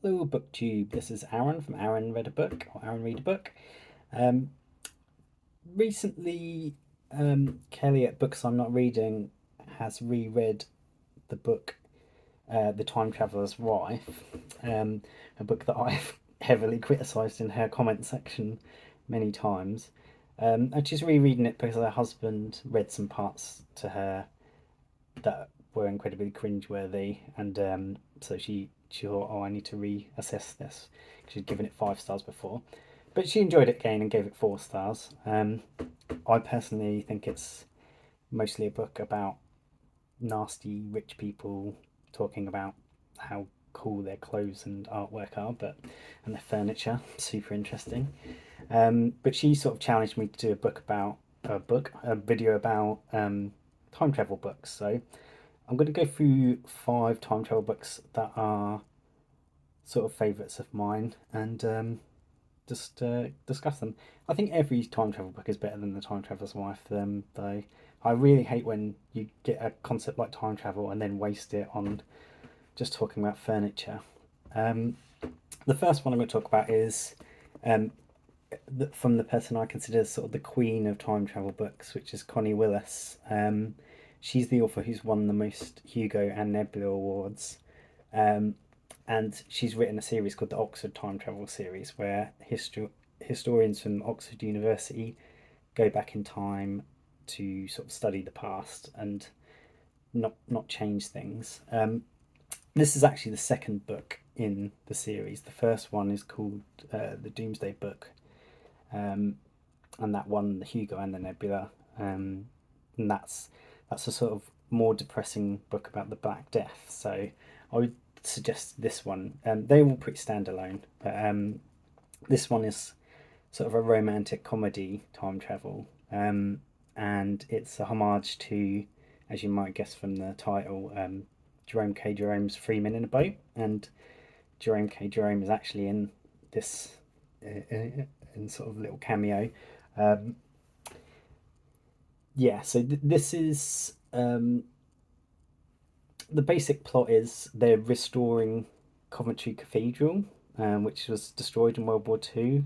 Hello, BookTube. This is Aaron from Aaron Read a Book or Aaron Read a Book. Um, Recently, Kelly at Books I'm Not Reading has reread the book The Time Traveller's Wife, a book that I've heavily criticised in her comment section many times. And she's rereading it because her husband read some parts to her that were incredibly cringeworthy, and so she thought, oh, I need to reassess this. She'd given it 5 stars before, but she enjoyed it again and gave it 4 stars. I personally think it's mostly a book about nasty rich people talking about how cool their clothes and artwork are, and their furniture, super interesting. But she sort of challenged me to do a video about time travel books. So I'm going to go through 5 time travel books that are sort of favourites of mine and just discuss them. I think every time travel book is better than The Time Traveller's Wife, though. I really hate when you get a concept like time travel and then waste it on just talking about furniture. Um, the first one I'm going to talk about is um, from the person I consider sort of the queen of time travel books, which is Connie Willis. She's the author who's won the most Hugo and Nebula awards. Um, and she's written a series called the Oxford Time Travel series, where historians from Oxford University go back in time to sort of study the past and not change things. This is actually the second book in the series. The first one is called the Doomsday Book, um, and that won the Hugo and the Nebula. And that's a sort of more depressing book about the Black Death. So I would suggest this one. They're all pretty standalone, but this one is sort of a romantic comedy time travel, and it's a homage to, as you might guess from the title, Jerome K. Jerome's Three Men in a Boat, and Jerome K. Jerome is actually in this in sort of little cameo. Um, yeah, so this is the basic plot is they're restoring Coventry Cathedral, which was destroyed in World War II,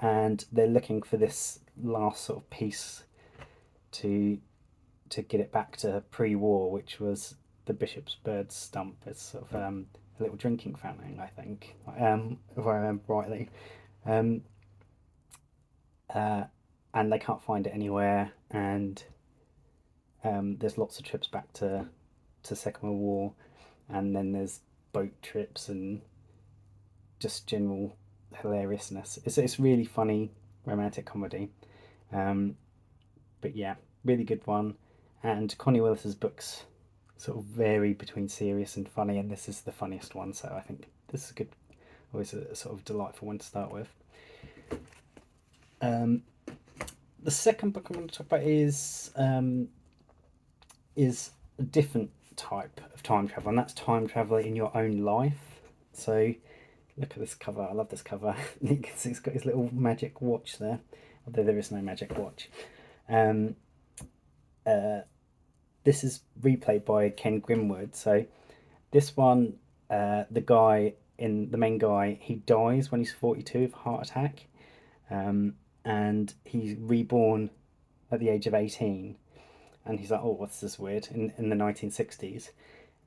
and they're looking for this last sort of piece to get it back to pre-war, which was the Bishop's Bird stump. It's sort of a little drinking fountain, I think, if I remember rightly. Um, uh, and they can't find it anywhere, and there's lots of trips back to Second World War, and then there's boat trips and just general hilariousness. It's really funny romantic comedy, um, but yeah, really good one. And Connie Willis's books sort of vary between serious and funny, and this is the funniest one. So I think this is a good, always a sort of delightful one to start with. Um, the second book I'm going to talk about is a different type of time travel, and that's time travel in your own life. So look at this cover. I love this cover. You can see it's got his little magic watch there, although there is no magic watch. Um, uh, this is replayed by Ken Grimwood. So this one, the main guy, he dies when he's 42 of a heart attack, and he's reborn at the age of 18. And he's like, oh, what's this weird in the 1960s?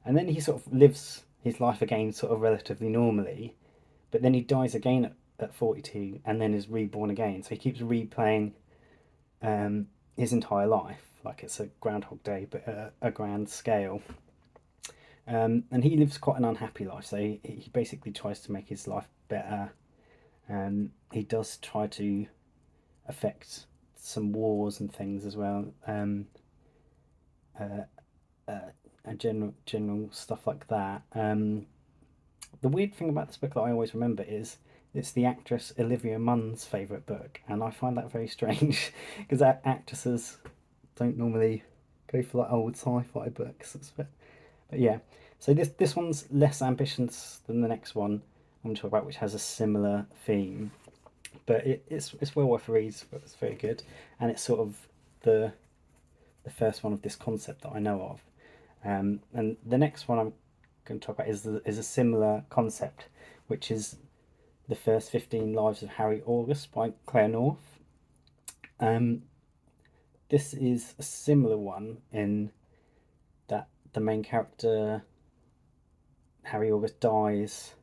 And then he sort of lives his life again, sort of relatively normally, but then he dies again at 42 and then is reborn again. So he keeps replaying his entire life, like it's a Groundhog Day, but a grand scale. And he lives quite an unhappy life, so he basically tries to make his life better. He does try to affect some wars and things as well, uh, and general stuff like that. The weird thing about this book that I always remember is it's the actress Olivia Munn's favourite book, and I find that very strange because actresses don't normally go for like old sci-fi books. But yeah, so this one's less ambitious than the next one I'm going to talk about, which has a similar theme, but it's well worth a read. It's very good, and it's sort of the first one of this concept that I know of. And the next one I'm going to talk about is a similar concept, which is The First 15 Lives of Harry August by Claire North. Um, this is a similar one in that the main character, Harry August, dies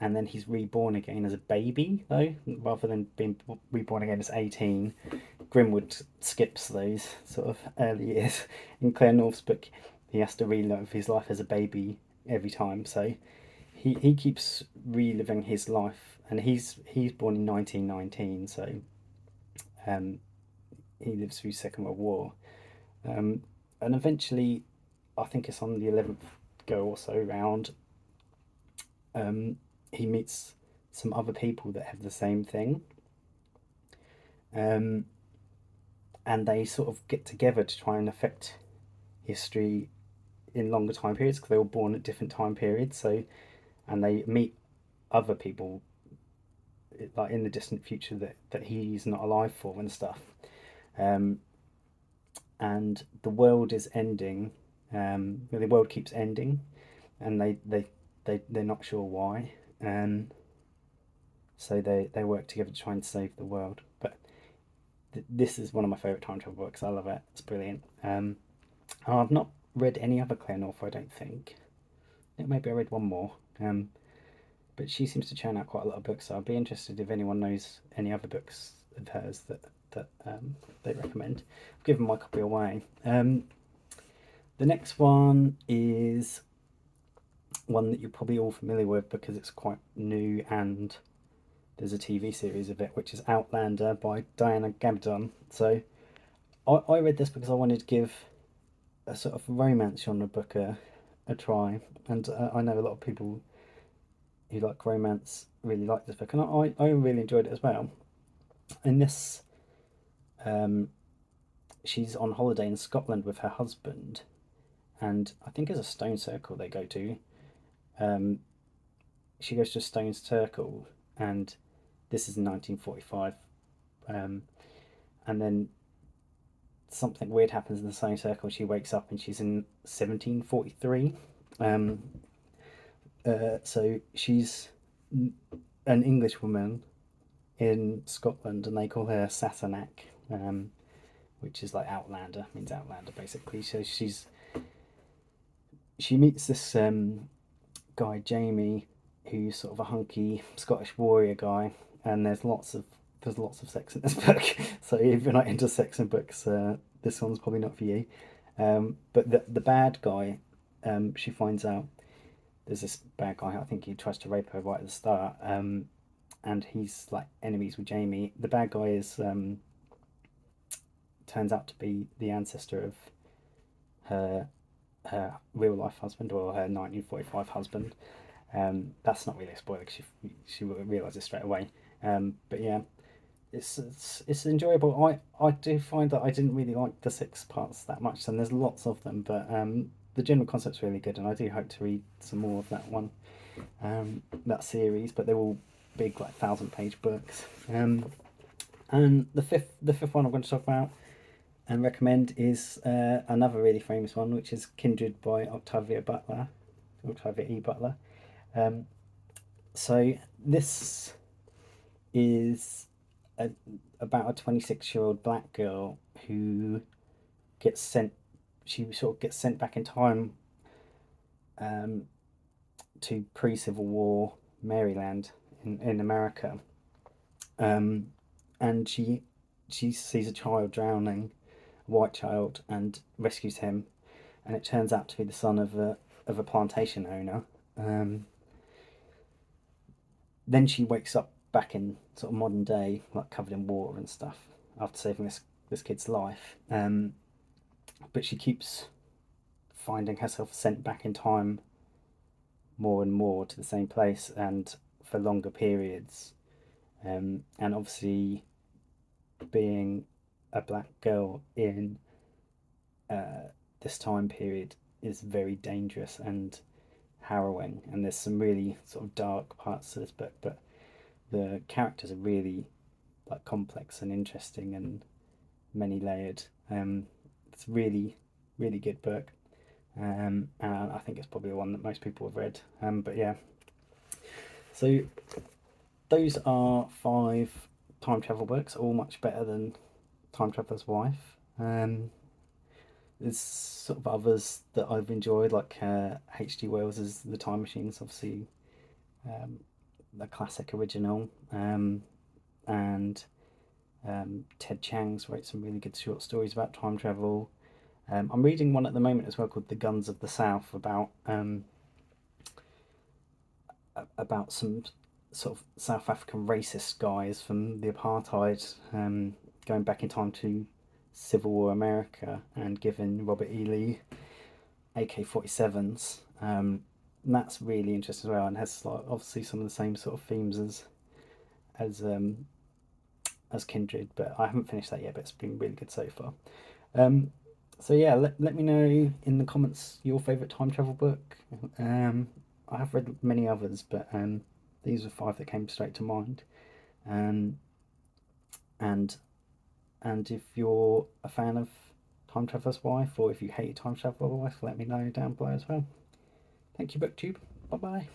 and then he's reborn again as a baby, though, rather than being reborn again as 18. Grimwood skips those sort of early years. In Claire North's book, he has to relive his life as a baby every time, so he keeps reliving his life, and he's born in 1919, so um, he lives through Second World War, and eventually, I think it's on the 11th go or so round, he meets some other people that have the same thing, um, and they sort of get together to try and affect history in longer time periods because they were born at different time periods. So, and they meet other people like in the distant future that he's not alive for and stuff. Um, and the world is ending. The world keeps ending, and they're not sure why. So they work together to try and save the world. But this is one of my favourite time travel books. I love it. It's brilliant. I've not read any other Claire North, I don't think. Maybe I read one more. But she seems to churn out quite a lot of books, so I'd be interested if anyone knows any other books of hers that they recommend. I've given my copy away. The next one is one that you're probably all familiar with because it's quite new and there's a TV series of it, which is Outlander by Diana Gabaldon. So I read this because I wanted to give a sort of romance genre book a try, and I know a lot of people who like romance really like this book, and I really enjoyed it as well. In this, she's on holiday in Scotland with her husband, and I think it's a stone circle they go to. She goes to a stone circle, and this is in 1945, and then something weird happens in the stone circle. She wakes up and she's in 1743. So she's an English woman in Scotland, and they call her Sassenach, which is like Outlander, means Outlander basically. So she meets this guy Jamie, who's sort of a hunky Scottish warrior guy, and there's lots of sex in this book. So if you're not into sex in books, this one's probably not for you. But the bad guy, she finds out there's this bad guy. I think he tries to rape her right at the start, and he's like enemies with Jamie. The bad guy is turns out to be the ancestor of her real life husband, or her 1945 husband. That's not really a spoiler because she will realise it straight away. But yeah, it's enjoyable. I do find that I didn't really like the six parts that much, and there's lots of them, but the general concept's really good, and I do hope to read some more of that one, that series. But they're all big, like 1,000-page books. And the fifth one I'm going to talk about and recommend is another really famous one, which is Kindred by Octavia E. Butler. So this is about a 26-year-old black girl who gets sent. She sort of gets sent back in time to pre-Civil War Maryland in America, and she sees a child drowning, a white child, and rescues him, and it turns out to be the son of a plantation owner. Then she wakes up back in sort of modern day, like covered in water and stuff, after saving this kid's life. But she keeps finding herself sent back in time more and more to the same place and for longer periods. And obviously, being a black girl in this time period is very dangerous and harrowing, and there's some really sort of dark parts to this book, but the characters are really like complex and interesting and many layered. It's really, really good book. and I think it's probably one that most people have read. But yeah, so those are 5 time travel books, all much better than Time Traveler's Wife. There's sort of others that I've enjoyed, like H.G. Wells's The Time Machines, obviously um, the classic original, and Ted Chiang's wrote some really good short stories about time travel. I'm reading one at the moment as well called The Guns of the South about some sort of South African racist guys from the apartheid, going back in time to Civil War America and giving Robert E. Lee AK-47s. And that's really interesting as well, and has like obviously some of the same sort of themes as um, as Kindred, but I haven't finished that yet. But it's been really good so far. Um, so yeah, let me know in the comments your favourite time travel book. I have read many others, but these are 5 that came straight to mind. Um, and and if you're a fan of Time Traveler's Wife, or if you hate Time Traveler's Wife, let me know down below as well. Thank you, BookTube. Bye bye.